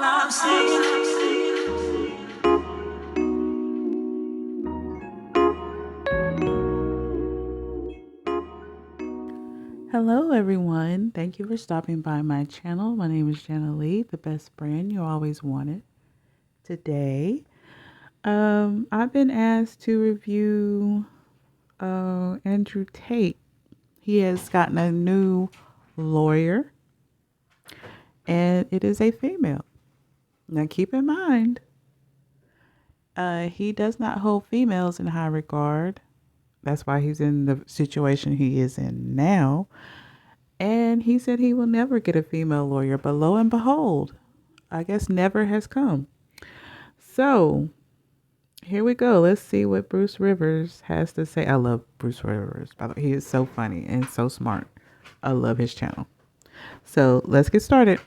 I'm saying. Hello, everyone. Thank you for stopping by my channel. My name is Jana Leigh, the best friend you always wanted. Today, I've been asked to review Andrew Tate. He has gotten a new lawyer, and it is a female. Now, keep in mind, he does not hold females in high regard. That's why he's in the situation he is in now. And he said he will never get a female lawyer, but lo and behold, I guess never has come. So here we go. Let's see what Bruce Rivers has to say. I love Bruce Rivers. By the way, he is so funny and so smart. I love his channel. So let's get started.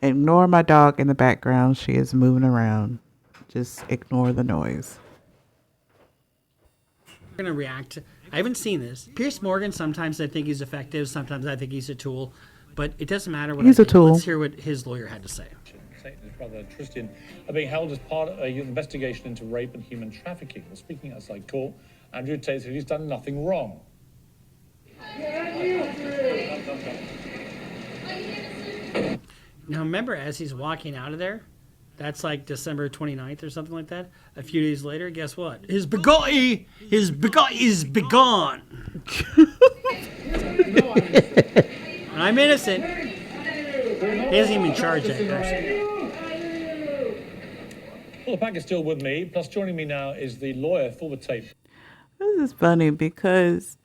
Ignore my dog in the background. She is moving around. Just ignore the noise. Going to react. I haven't seen this. Pierce Morgan, sometimes I think he's effective. Sometimes I think he's a tool. But it doesn't matter what He's I a think. tool. Let's hear what his lawyer had to say. Tate and his brother Tristan are being held as part of an investigation into rape and human trafficking. Well, speaking outside court, Andrew Tate said he's done nothing wrong. Now, remember, as he's walking out of there, that's like December 29th or something like that. A few days later, guess what? His Bugatti is begone. I'm innocent. He hasn't even charged that person. Well, the pack is still with me. Plus, joining me now is the lawyer for the Tate. This is funny because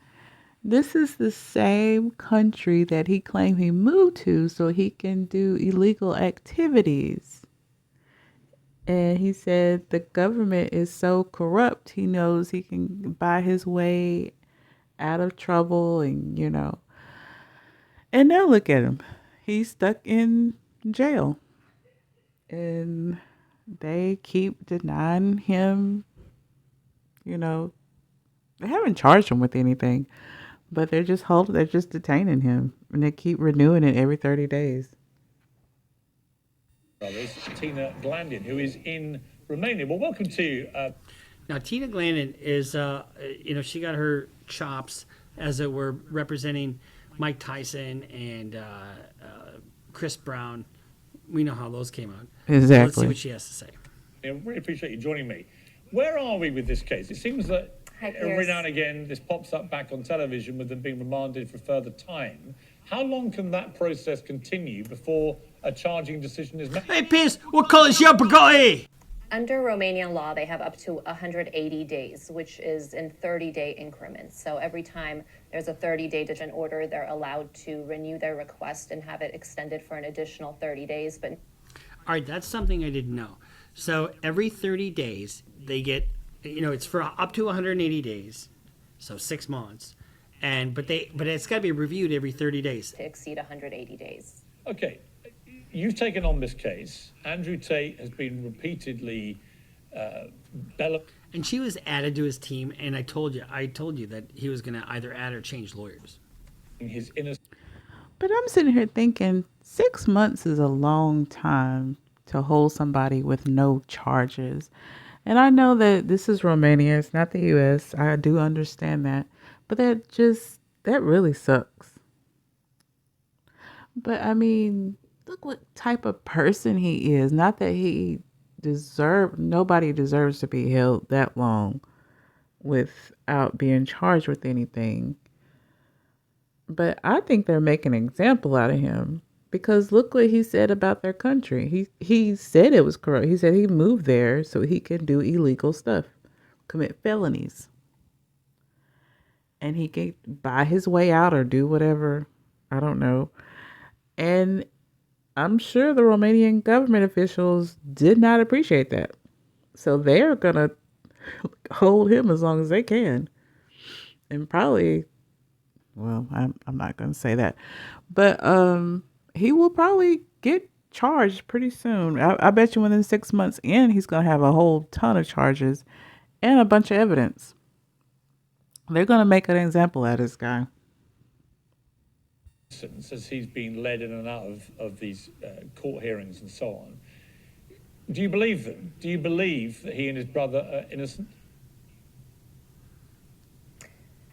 this is the same country that he claimed he moved to so he can do illegal activities. And he said the government is so corrupt, he knows he can buy his way out of trouble and. And now look at him. He's stuck in jail. And they keep denying him, they haven't charged him with anything, but they're just detaining him. And they keep renewing it every 30 days. Brothers, Tina Glandin, who is in Romania. Well, welcome to you. Now, Tina Glandon is, she got her chops, as it were, representing Mike Tyson and Chris Brown. We know how those came out. Exactly. So let's see what she has to say. I really appreciate you joining me. Where are we with this case? It seems that every now and again this pops up back on television with them being remanded for further time. How long can that process continue before a charging decision is made? Hey, Pierce, what color is your Bugatti? Under Romanian law, they have up to 180 days, which is in 30-day increments. So every time there's a 30-day detention order, they're allowed to renew their request and have it extended for an additional 30 days. But all right, that's something I didn't know. So every 30 days, they get, it's for up to 180 days, so 6 months, but it's got to be reviewed every 30 days. to exceed 180 days. Okay, you've taken on this case. Andrew Tate has been repeatedly And she was added to his team, and I told you that he was going to either add or change lawyers. his innocence. But I'm sitting here thinking 6 months is a long time to hold somebody with no charges. And I know that this is Romania, it's not the US. I do understand that. But that really sucks. But I mean, look what type of person he is. Not that nobody deserves to be held that long without being charged with anything. But I think they're making an example out of him because look what he said about their country. He said it was corrupt. He said he moved there so he can do illegal stuff, commit felonies. And he can buy his way out or do whatever. I don't know. And I'm sure the Romanian government officials did not appreciate that. So they're going to hold him as long as they can. And probably, well, I'm not going to say that. But he will probably get charged pretty soon. I bet you within 6 months in, he's going to have a whole ton of charges and a bunch of evidence. They're going to make an example out of this guy. as he's been led in and out of these court hearings and so on. Do you believe them? Do you believe that he and his brother are innocent?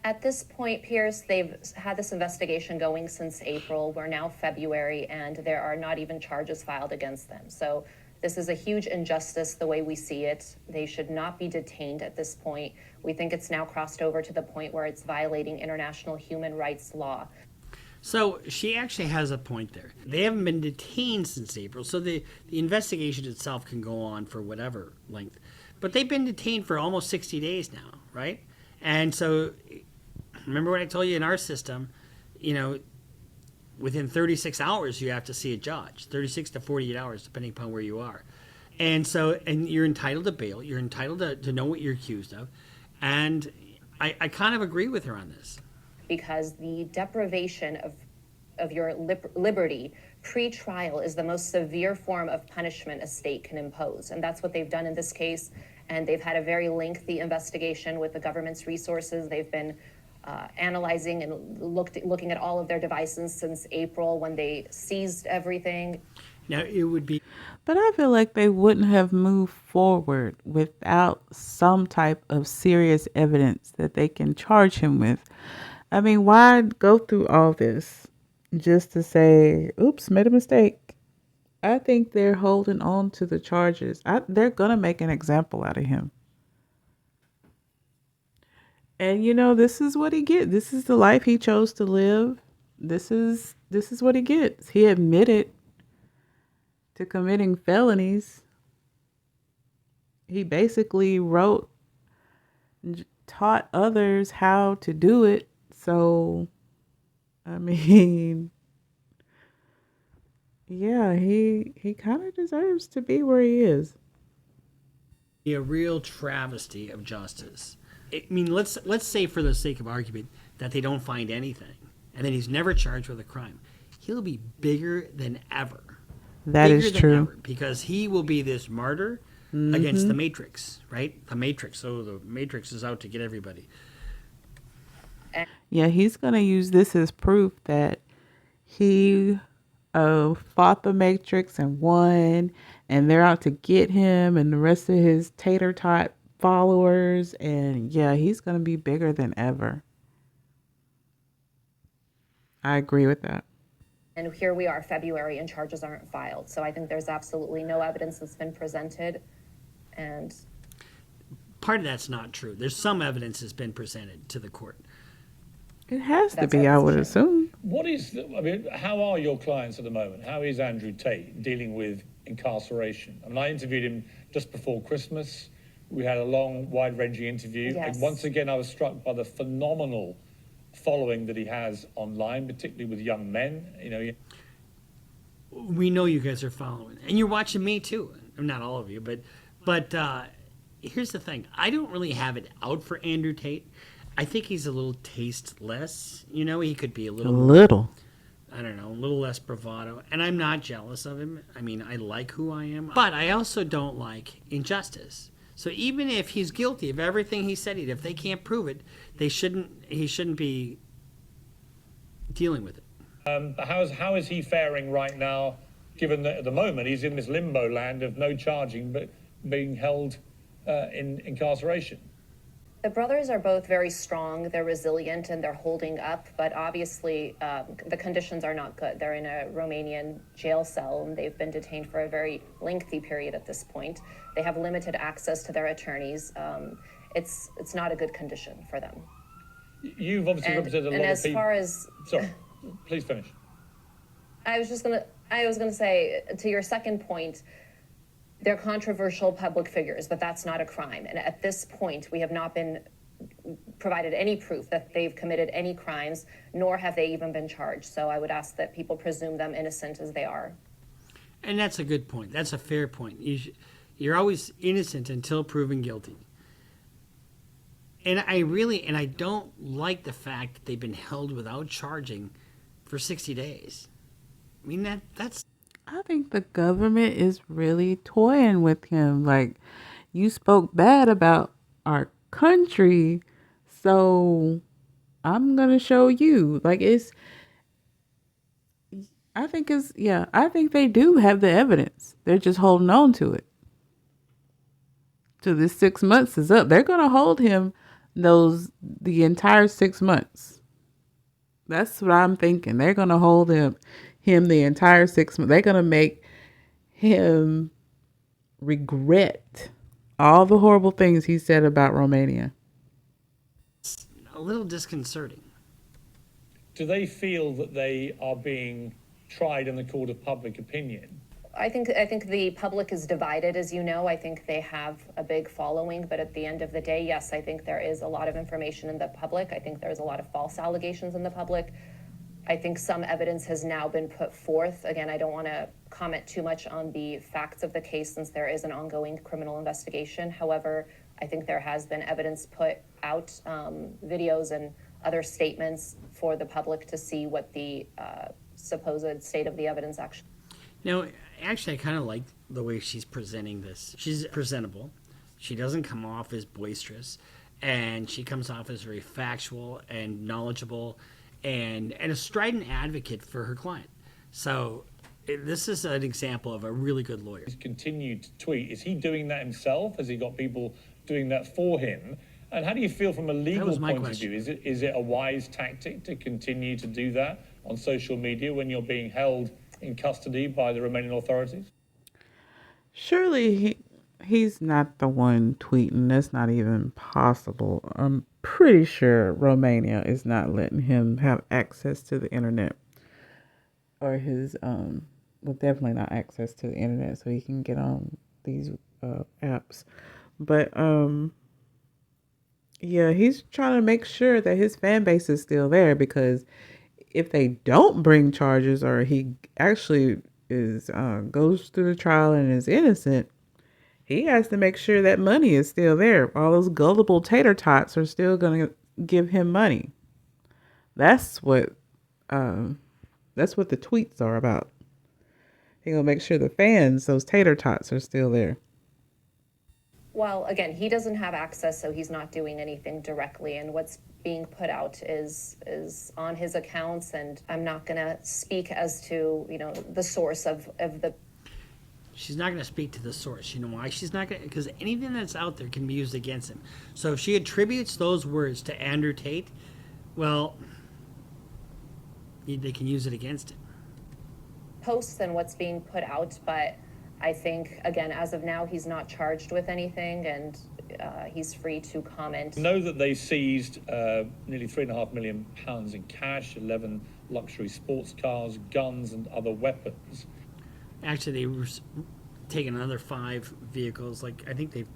At this point, Pierce, they've had this investigation going since April. We're now February, and there are not even charges filed against them. So this is a huge injustice the way we see it. They should not be detained at this point. We think it's now crossed over to the point where it's violating international human rights law. So she actually has a point there. They haven't been detained since April, so the investigation itself can go on for whatever length. But they've been detained for almost 60 days now, right? And so remember what I told you in our system, within 36 hours you have to see a judge, 36 to 48 hours, depending upon where you are. And you're entitled to bail. You're entitled to know what you're accused of. And I kind of agree with her on this. Because the deprivation of your liberty pre-trial is the most severe form of punishment a state can impose. And that's what they've done in this case. And they've had a very lengthy investigation with the government's resources. They've been analyzing and looking at all of their devices since April when they seized everything. Now, it would be... But I feel like they wouldn't have moved forward without some type of serious evidence that they can charge him with. I mean, why go through all this just to say, oops, made a mistake? I think they're holding on to the charges. They're going to make an example out of him. And, this is what he gets. This is the life he chose to live. This is what he gets. He admitted to committing felonies. He basically taught others how to do it. So, I mean, yeah, he kind of deserves to be where he is. A real travesty of justice. I mean, let's say for the sake of argument that they don't find anything, and then he's never charged with a crime. He'll be bigger than ever. That is true. Because he will be this martyr against the Matrix, right? The Matrix. So the Matrix is out to get everybody. Yeah, he's going to use this as proof that he fought the Matrix and won, and they're out to get him and the rest of his tater tot followers. And yeah, he's going to be bigger than ever. I agree with that. And here we are, February, and charges aren't filed. So I think there's absolutely no evidence that's been presented. And part of that's not true. There's some evidence that's been presented to the court. It has to be, I would assume. How are your clients at the moment? How is Andrew Tate dealing with incarceration? I mean, I interviewed him just before Christmas. We had a long, wide-ranging interview. Yes. And once again, I was struck by the phenomenal following that he has online, particularly with young men. We know you guys are following, and you're watching me too. Not all of you, but here's the thing: I don't really have it out for Andrew Tate. I think he's a little tasteless. He could be a little. I don't know, a little less bravado. And I'm not jealous of him. I mean, I like who I am, but I also don't like injustice. So even if he's guilty of everything he said he did, if they can't prove it, he shouldn't be dealing with it. How is he faring right now, given that at the moment he's in this limbo land of no charging but being held in incarceration? The brothers are both very strong, they're resilient, and they're holding up, but obviously the conditions are not good. They're in a Romanian jail cell, and they've been detained for a very lengthy period at this point. They have limited access to their attorneys. It's not a good condition for them. You've obviously represented a lot of people. And as far as... Sorry, please finish. I was gonna say, to your second point, they're controversial public figures, but that's not a crime. And at this point, we have not been provided any proof that they've committed any crimes, nor have they even been charged. So I would ask that people presume them innocent as they are. And that's a good point. That's a fair point. You're always innocent until proven guilty. And I don't like the fact that they've been held without charging for 60 days. I mean, that's... I think the government is really toying with him. Like, you spoke bad about our country, so I'm going to show you. Like, I think they do have the evidence. They're just holding on to it. Till this 6 months is up. They're gonna hold him the entire 6 months. That's what I'm thinking. They're gonna hold him the entire 6 months. They're gonna make him regret all the horrible things he said about Romania. It's a little disconcerting. Do they feel that they are being tried in the court of public opinion? I think the public is divided, as you know. I think they have a big following, but at the end of the day, yes, I think there is a lot of information in the public. I think there's a lot of false allegations in the public. I think some evidence has now been put forth. Again, I don't want to comment too much on the facts of the case since there is an ongoing criminal investigation. However, I think there has been evidence put out, videos and other statements for the public to see what the supposed state of the evidence actually. Now, actually, I kind of like the way she's presenting this. She's presentable. She doesn't come off as boisterous, and she comes off as very factual and knowledgeable, and a strident advocate for her client. So this is an example of a really good lawyer. He's continued to tweet. Is he doing that himself? Has he got people doing that for him? And how do you feel from a legal point of view? Is it a wise tactic to continue to do that on social media when you're being held in custody by the Romanian authorities? Surely he's not the one tweeting. That's not even possible. I'm pretty sure Romania is not letting him have access to the internet, or his well, definitely not access to the internet so he can get on these apps. But yeah, he's trying to make sure that his fan base is still there, because if they don't bring charges, or he actually is goes through the trial and is innocent, he has to make sure that money is still there. All those gullible tater tots are still going to give him money. That's what the tweets are about. He gonna make sure the fans, those tater tots, are still there. Well, again, he doesn't have access, so he's not doing anything directly. And what's being put out is on his accounts. And I'm not going to speak as to, the source of the. She's not going to speak to the source. You know why she's not going to? Because anything that's out there can be used against him. So if she attributes those words to Andrew Tate, well, they can use it against him. Posts and what's being put out, but I think, again, as of now, he's not charged with anything, and he's free to comment. I know that they seized nearly £3.5 million in cash, 11 luxury sports cars, guns, and other weapons. Actually, they were taking another 5 vehicles. I think they've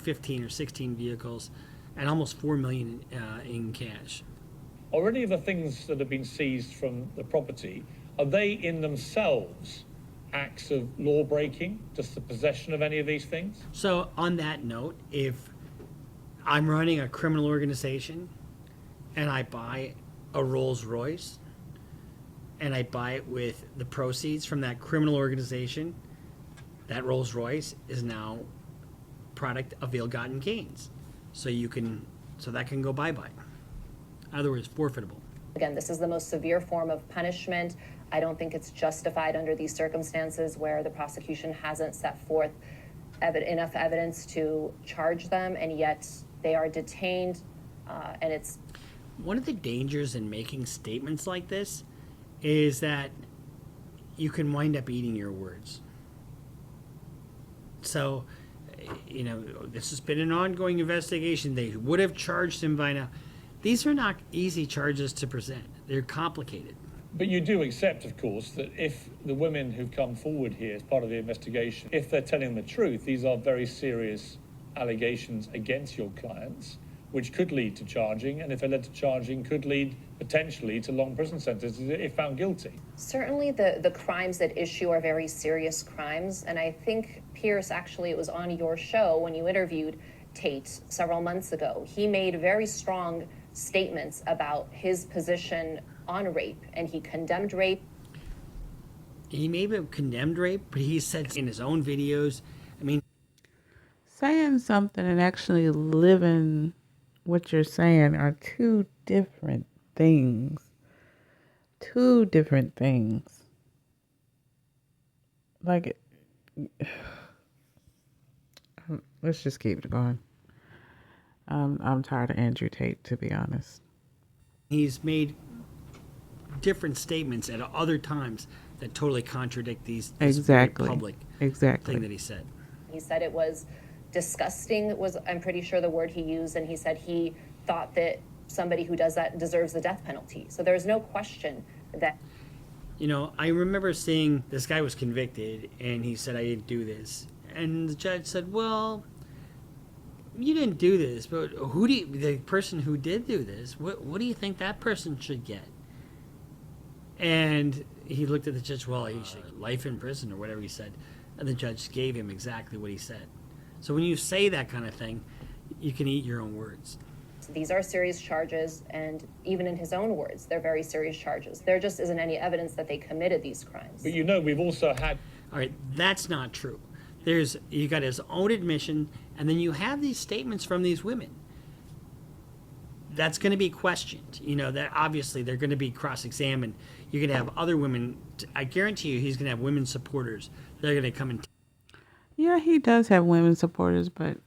15 or 16 vehicles, and almost $4 million in cash. Already, the things that have been seized from the property, are they in themselves acts of law breaking, just the possession of any of these things? So on that note, if I'm running a criminal organization and I buy a Rolls Royce and I buy it with the proceeds from that criminal organization, that Rolls Royce is now product of ill-gotten gains. So that can go bye-bye. In other words, forfeitable. Again, this is the most severe form of punishment. I don't think it's justified under these circumstances where the prosecution hasn't set forth enough evidence to charge them, and yet they are detained, and it's... One of the dangers in making statements like this is that you can wind up eating your words. So, this has been an ongoing investigation. They would have charged him by now. These are not easy charges to present. They're complicated. But you do accept, of course, that if the women who've come forward here as part of the investigation, if they're telling the truth, these are very serious allegations against your clients, which could lead to charging, and if they led to charging, could lead potentially to long prison sentences if found guilty. Certainly the crimes at issue are very serious crimes, and I think, Pierce, actually, it was on your show when you interviewed Tate several months ago. He made very strong statements about his position on rape, and he condemned rape. He may have condemned rape, but he said in his own videos, Saying something and actually living what you're saying are two different things. Two different things. Like, let's just keep it going. I'm tired of Andrew Tate, to be honest. He's made different statements at other times that totally contradict this very Exactly. public Exactly. thing that he said. He said it was disgusting, was I'm pretty sure the word he used, and he said he thought that somebody who does that deserves the death penalty. So there's no question that. You know, I remember seeing this guy was convicted and he said, I didn't do this. And the judge said, well, you didn't do this, but the person who did do this, what do you think that person should get? And he looked at the judge, well, he should life in prison or whatever he said. And the judge gave him exactly what he said. So when you say that kind of thing, you can eat your own words. These are serious charges, and even in his own words, they're very serious charges. There just isn't any evidence that they committed these crimes. But you know, we've also had. All right, that's not true. You got his own admission, and then you have these statements from these women. That's going to be questioned. You know, that obviously they're going to be cross-examined. You're going to have other women. I guarantee you he's going to have women supporters. They're going to come and. Yeah, he does have women supporters, but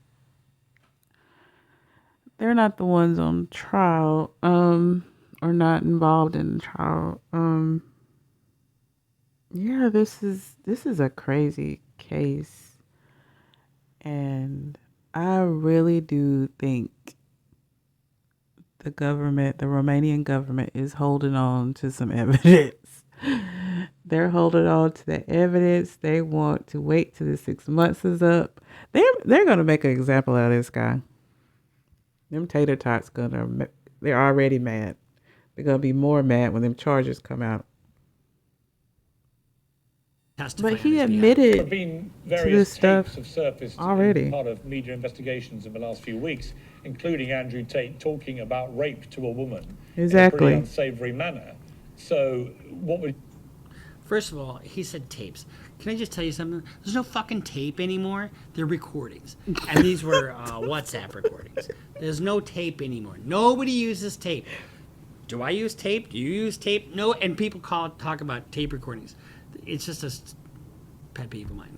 they're not the ones on trial, or not involved in the trial. Yeah, this is a crazy case, and I really do think the Romanian government, is holding on to some evidence. They're holding on to the evidence. They want to wait till the 6 months is up. They're gonna make an example out of this guy. Them tater tots they're already mad. They're gonna be more mad when them charges come out. testify But on he his behalf. There admitted have been this various stuff tapes have surfaced already. in part of media investigations in the last few weeks, including Andrew Tate talking about rape to a woman in a Exactly. pretty unsavory manner. So what would. First of all, he said tapes. Can I just tell you something? There's no fucking tape anymore. They're recordings. And these were WhatsApp recordings. There's no tape anymore. Nobody uses tape. Do I use tape? Do you use tape? No. And people talk about tape recordings. It's just a pet peeve of mine.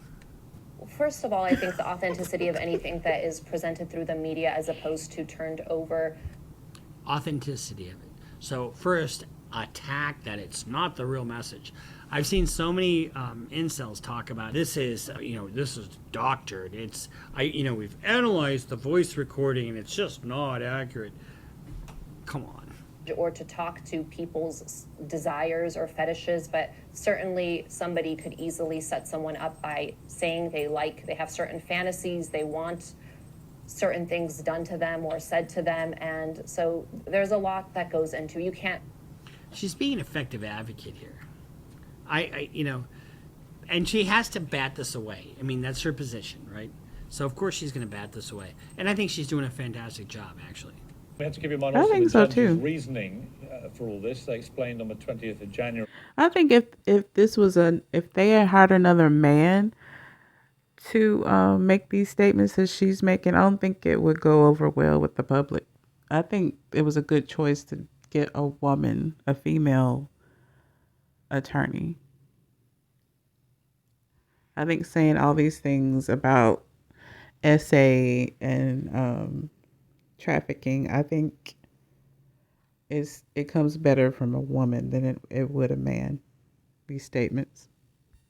First of all, I think the authenticity of anything that is presented through the media as opposed to turned over. Authenticity of it. So first, attack that it's not the real message. I've seen so many incels talk about this is doctored. We've analyzed the voice recording and it's just not accurate. Come on. Or to talk to people's desires or fetishes, but certainly somebody could easily set someone up by saying they have certain fantasies, they want certain things done to them or said to them, and so there's a lot that goes into. You can't. She's being an effective advocate here. And she has to bat this away. I mean, that's her position, right? So of course she's going to bat this away, and I think she's doing a fantastic job, actually. We have to keep in mind I also think the so, judge's too. reasoning for all this. They explained on the 20th of January. I think if they had hired another man to make these statements that she's making, I don't think it would go over well with the public. I think it was a good choice to get a female attorney. I think saying all these things about SA and trafficking, I think it comes better from a woman than it would a man, these statements.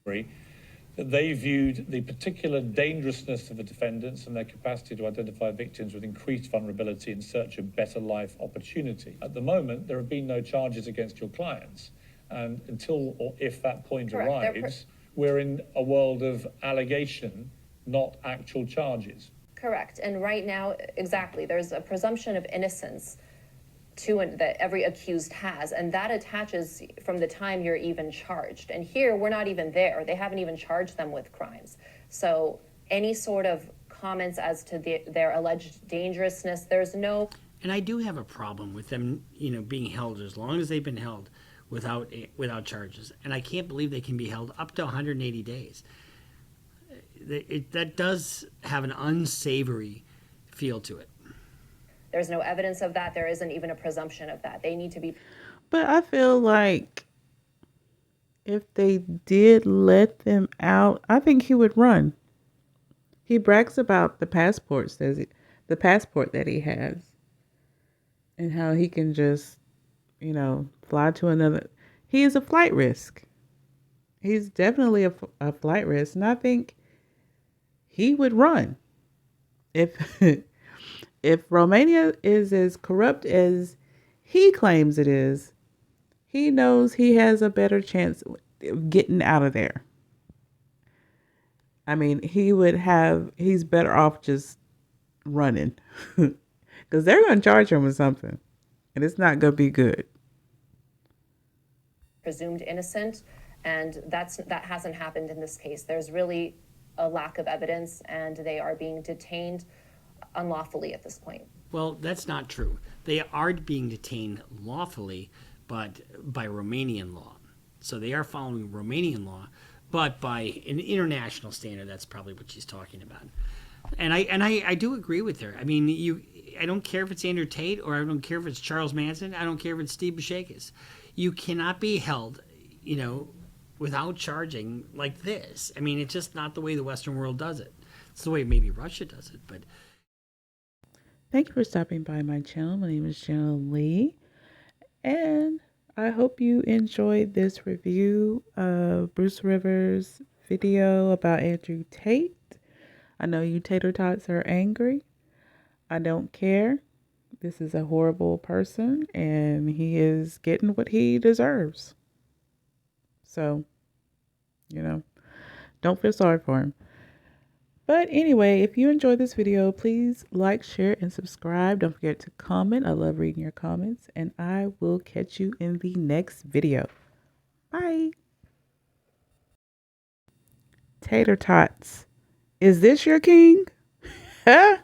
That they viewed the particular dangerousness of the defendants and their capacity to identify victims with increased vulnerability in search of better life opportunity. At the moment, there have been no charges against your clients. And until or if that point Correct. arrives, we're in a world of allegation, not actual charges. Correct. And right now, exactly, there's a presumption of innocence that every accused has, and that attaches from the time you're even charged. And here, we're not even there. They haven't even charged them with crimes. So any sort of comments as to their alleged dangerousness, there's no. And I do have a problem with them, being held as long as they've been held without charges. And I can't believe they can be held up to 180 days. That does have an unsavory feel to it. There's no evidence of that. There isn't even a presumption of that. They need to be. But I feel like if they did let them out, I think he would run. He brags about the passport that he has, and how he can just, fly to another. He is a flight risk. He's definitely a flight risk, and I think he would run if if Romania is as corrupt as he claims it is. He knows he has a better chance of getting out of there. I mean, he's better off just running because they're going to charge him with something and it's not going to be good. Presumed innocent, and that hasn't happened in this case. There's really a lack of evidence, and they are being detained unlawfully at this point. Well, that's not true. They are being detained lawfully, but by Romanian law. So they are following Romanian law, but by an international standard. That's probably what she's talking about. And I do agree with her. I mean, I don't care if it's Andrew Tate, or I don't care if it's Charles Manson. I don't care if it's Steve Buscekis. You cannot be held, without charging like this. I mean, it's just not the way the Western world does it. It's the way maybe Russia does it, but. Thank you for stopping by my channel. My name is Jana Leigh, and I hope you enjoyed this review of Bruce Rivers' video about Andrew Tate. I know you tater tots are angry. I don't care. This is a horrible person, and he is getting what he deserves. So, don't feel sorry for him. But anyway, if you enjoyed this video, please like, share, and subscribe. Don't forget to comment. I love reading your comments, and I will catch you in the next video. Bye. Tater tots. Is this your king? Huh?